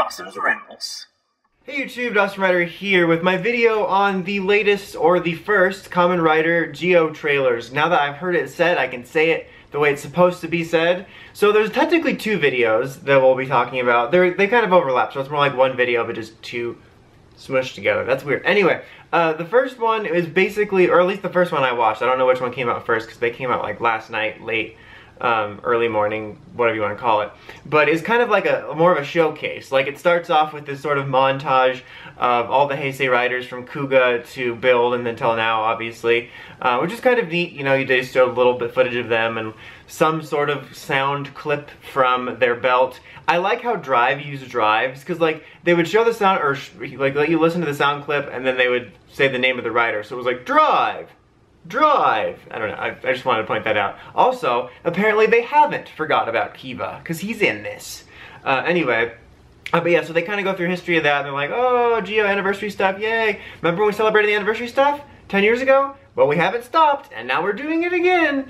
Dawson's Rambles. Hey YouTube, Kamen Rider here with my video on the latest or the first Kamen Rider Zi-O trailers. Now that I've heard it said, I can say it the way it's supposed to be said. So there's technically two videos that we'll be talking about. They kind of overlap, so it's more like one video but just two smushed together. That's weird. Anyway, the first one is basically, or at least the first one I watched. I don't know which one came out first because they came out like last night, late. Early morning, whatever you want to call it. But it's kind of like more of a showcase. Like, it starts off with this sort of montage of all the Heisei riders from Kuga to Build and until now, obviously, which is kind of neat. You know, they showed a little bit footage of them and some sort of sound clip from their belt. I like how Drive used Drives, because like they would show the sound, or like let you listen to the sound clip and then they would say the name of the rider. So it was like Drive! Drive! I don't know, I just wanted to point that out. Also, apparently they haven't forgot about Kiva, because he's in this. Anyway, but yeah, so they kind of go through history of that, and they're like, oh, Zi-O anniversary stuff, yay! Remember when we celebrated the anniversary stuff 10 years ago? Well, we haven't stopped, and now we're doing it again!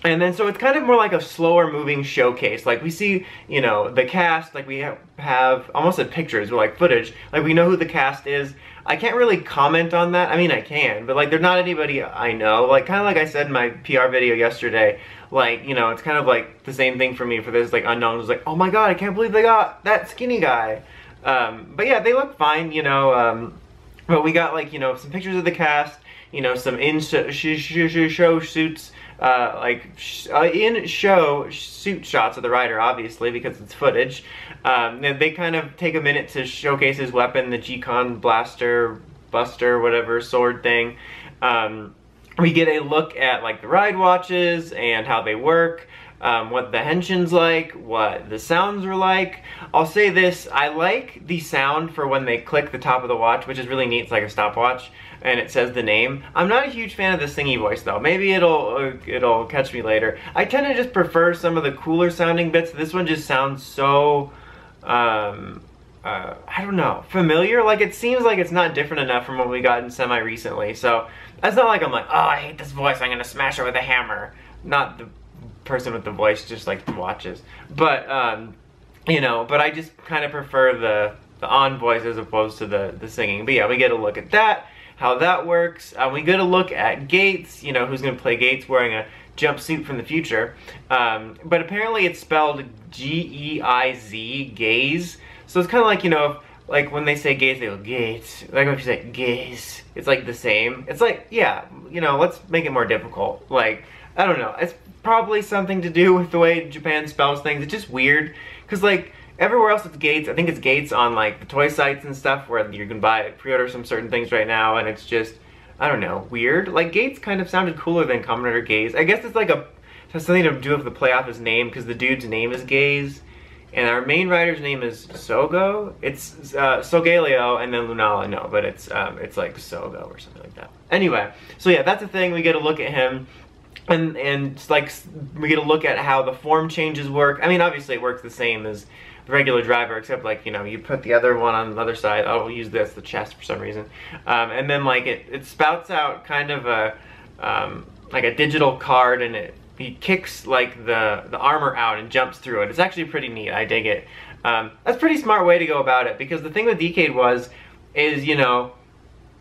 And then, so it's kind of more like a slower moving showcase. Like, we see, you know, the cast, like we have almost said pictures, but like footage. Like, we know who the cast is. I can't really comment on that. I mean, I can, but like, they're not anybody I know. Like, kind of like I said in my PR video yesterday, like, you know, it's kind of like the same thing for me for this, like, unknowns. Like, oh my god, I can't believe they got that skinny guy. But yeah, they look fine, you know, but we got, like, you know, some pictures of the cast, you know, some in-show suits, in-show suit shots of the rider, obviously, because it's footage. And they kind of take a minute to showcase his weapon, the G-Con blaster, buster, whatever, sword thing. We get a look at, like, the ride watches and how they work, what the henshin's like, what the sounds are like. I'll say this, I like the sound for when they click the top of the watch, which is really neat. It's like a stopwatch, and it says the name. I'm not a huge fan of the singy voice, though. Maybe it'll catch me later. I tend to just prefer some of the cooler sounding bits. This one just sounds so, I don't know, familiar. Like, it seems like it's not different enough from what we got in semi-recently. So, it's not like I'm like, oh, I hate this voice, I'm gonna smash it with a hammer. Not the person with the voice, just like the watches. But, you know, but I just kind of prefer the on voice as opposed to the singing. But yeah, we get a look at that, how that works. We get a look at Gates, you know, who's gonna play Gates wearing a jumpsuit from the future. But apparently it's spelled G-E-I-Z, gaze. So it's kind of like, you know, like when they say gaze, they go Gates. Like if you say gaze, it's like the same. It's like, yeah, you know, let's make it more difficult. Like, I don't know. It's probably something to do with the way Japan spells things. It's just weird. Because, like, everywhere else it's Gates. I think it's Gates on, like, the toy sites and stuff where you can pre-order some certain things right now. And it's just, I don't know, weird. Like, Gates kind of sounded cooler than Kamen Rider Gaze. I guess it's like it has something to do with the play off his name, because the dude's name is Gaze. And our main rider's name is Sogo. It's Sogaleo and then Lunala, no, but it's like Sogo or something like that. Anyway, so yeah, that's the thing. We get a look at him. And like, we get a look at how the form changes work. I mean, obviously it works the same as the regular driver, except like, you know, you put the other one on the other side. Oh, we'll use this, the chest for some reason. And then like it spouts out kind of like a digital card, and he kicks like the armor out and jumps through it. It's actually pretty neat. I dig it. That's a pretty smart way to go about it, because the thing with Decade is, you know,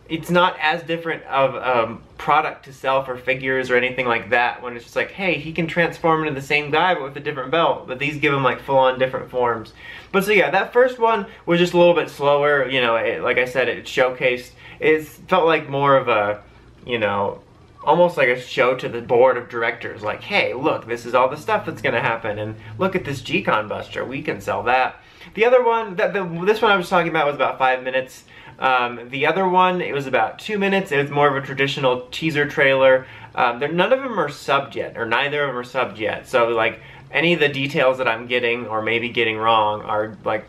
it's not as different of a product to sell for figures or anything like that, when it's just like, hey, he can transform into the same guy but with a different belt. But these give him like full-on different forms. But so yeah, that first one was just a little bit slower. You know, like I said, it showcased, it felt like more of a, you know, almost like a show to the board of directors. Like, hey, look, this is all the stuff that's gonna happen, and look at this G-Con Buster, we can sell that. The other one, this one I was talking about was about 5 minutes. The other one, it was about 2 minutes. It was more of a traditional teaser trailer. None of them are subbed yet, or neither of them are subbed yet. So like, any of the details that I'm getting, or maybe getting wrong, are like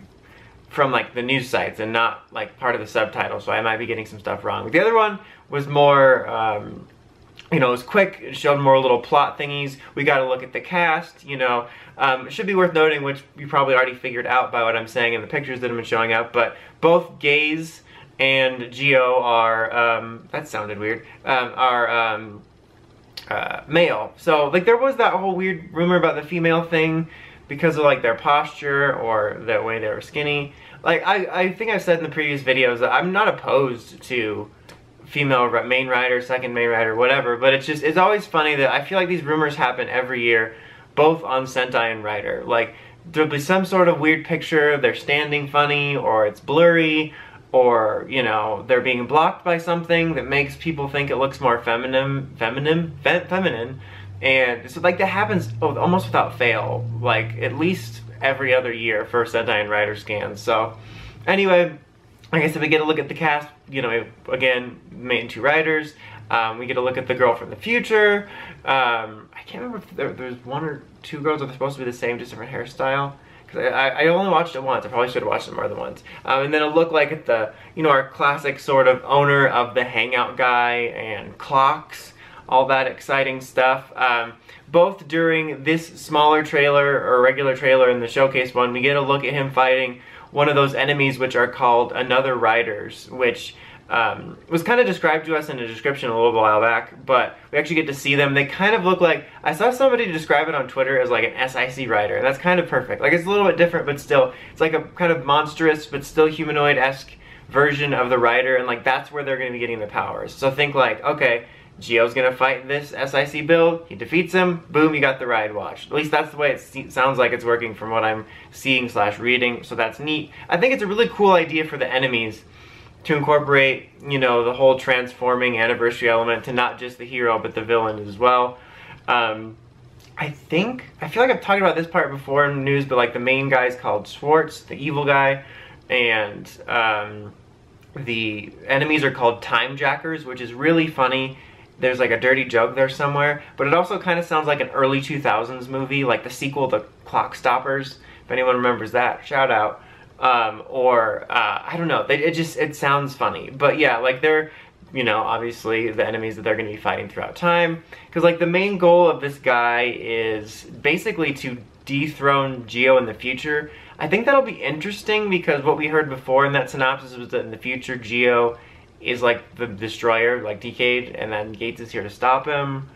from like the news sites and not like part of the subtitles. So I might be getting some stuff wrong. But the other one was more, you know, it was quick. It showed more little plot thingies. We got to look at the cast, you know. It should be worth noting, which you probably already figured out by what I'm saying in the pictures that have been showing up, but both Gaze and Zi-O are, that sounded weird, are male. So, like, there was that whole weird rumor about the female thing, because of like their posture or the way they were skinny. Like I think I've said in the previous videos that I'm not opposed to female main rider, second main rider, whatever, but it's always funny that I feel like these rumors happen every year, both on Sentai and Rider. Like, there'll be some sort of weird picture, they're standing funny, or it's blurry, or, you know, they're being blocked by something that makes people think it looks more feminine, and so like that happens almost without fail, like at least every other year for Sentai and Rider scans. So anyway, I guess if we get a look at the cast, you know, again, main two riders, we get a look at the girl from the future. I can't remember if there's one or two girls, or they're supposed to be the same, just different hairstyle. Because I only watched it once. I probably should have watched it more than once. And then it'll look like at the, you know, our classic sort of owner of the hangout guy and clocks, all that exciting stuff. Both during this smaller trailer or regular trailer and the showcase one, we get a look at him fighting one of those enemies which are called Another Riders, which was kind of described to us in a description a little while back, but we actually get to see them. They kind of look like, I saw somebody describe it on Twitter as like an SIC rider, and that's kind of perfect. Like, it's a little bit different, but still, it's like a kind of monstrous, but still humanoid-esque version of the rider, and like that's where they're going to be getting the powers. So think like, okay, Zi-O's going to fight this SIC build, he defeats him, boom, you got the ride watch. At least that's the way it sounds like it's working from what I'm seeing / reading, so that's neat. I think it's a really cool idea for the enemies to incorporate, you know, the whole transforming anniversary element to not just the hero, but the villain as well. I feel like I've talked about this part before in the news, but like the main guy is called Schwartz, the evil guy, and the enemies are called Time Jackers, which is really funny. There's like a dirty joke there somewhere, but it also kind of sounds like an early 2000s movie, like the sequel to Clock Stoppers, if anyone remembers that, shout out. I don't know, it sounds funny. But yeah, like they're, you know, obviously the enemies that they're going to be fighting throughout time. Because like the main goal of this guy is basically to dethrone Zi-O in the future. I think that'll be interesting because what we heard before in that synopsis was that in the future Zi-O is like the destroyer, like Decade, and then Gates is here to stop him.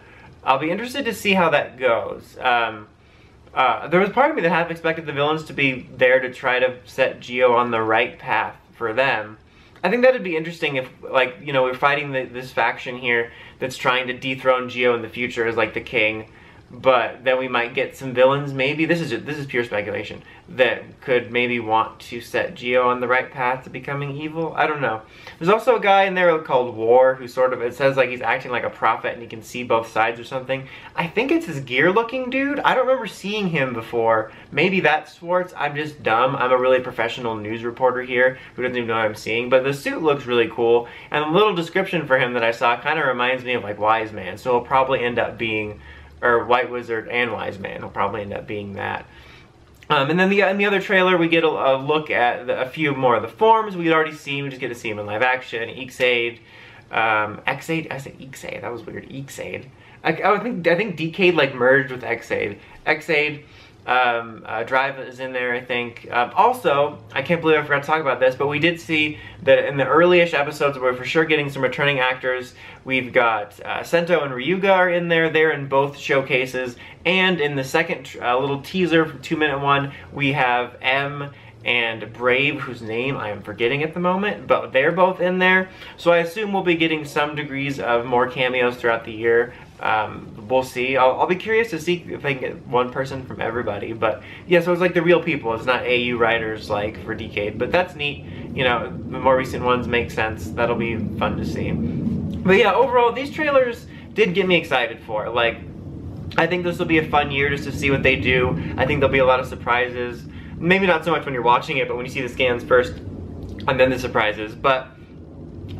I'll be interested to see how that goes. There was part of me that half expected the villains to be there to try to set Zi-O on the right path for them. I think that'd be interesting if, like, you know, we're fighting this faction here that's trying to dethrone Zi-O in the future as like the king, but then we might get some villains, maybe, this is pure speculation, that could maybe want to set Zi-O on the right path to becoming evil. I don't know. There's also a guy in there called War who sort of, it says like he's acting like a prophet and he can see both sides or something. I think it's his gear looking dude. I don't remember seeing him before. Maybe that's Schwartz. I'm just dumb. I'm a really professional news reporter here who doesn't even know what I'm seeing, but the suit looks really cool, and the little description for him that I saw kind of reminds me of like Wise Man, so he'll probably end up being, or White Wizard and Wise Man will probably end up being that. And then in the other trailer, we get a look at a few more of the forms we'd already seen. We just get to see them in live action. Ixade, Xade, I said Ixade, that was weird. Ixade. I think Decade like merged with Xade. Xade, Drive is in there, I think. Also, I can't believe I forgot to talk about this, but we did see that in the early-ish episodes we're for sure getting some returning actors. We've got Sento and Ryuga are in there. They're in both showcases. And in the second little teaser from 2-minute one, we have M and Brave, whose name I am forgetting at the moment, but they're both in there. So I assume we'll be getting some degrees of more cameos throughout the year. We'll see. I'll be curious to see if I can get one person from everybody. But yeah, so it's like the real people. It's not AU writers like for Decade, but that's neat. You know, the more recent ones make sense. That'll be fun to see. But yeah, overall, these trailers did get me excited for. Like, I think this will be a fun year just to see what they do. I think there'll be a lot of surprises. Maybe not so much when you're watching it, but when you see the scans first, and then the surprises. But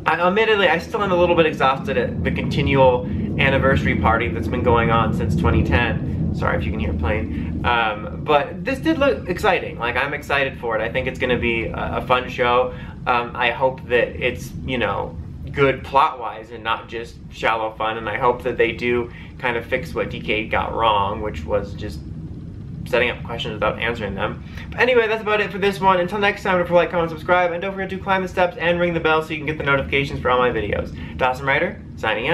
admittedly, I still am a little bit exhausted at the continual anniversary party that's been going on since 2010. Sorry if you can hear a plane. But this did look exciting. Like, I'm excited for it. I think it's going to be a fun show. I hope that it's, you know, good plot-wise and not just shallow fun. And I hope that they do kind of fix what Decade got wrong, which was just setting up questions without answering them. But anyway, that's about it for this one. Until next time, don't forget to like, comment, subscribe, and don't forget to climb the steps and ring the bell so you can get the notifications for all my videos. Dawson Rider, signing out.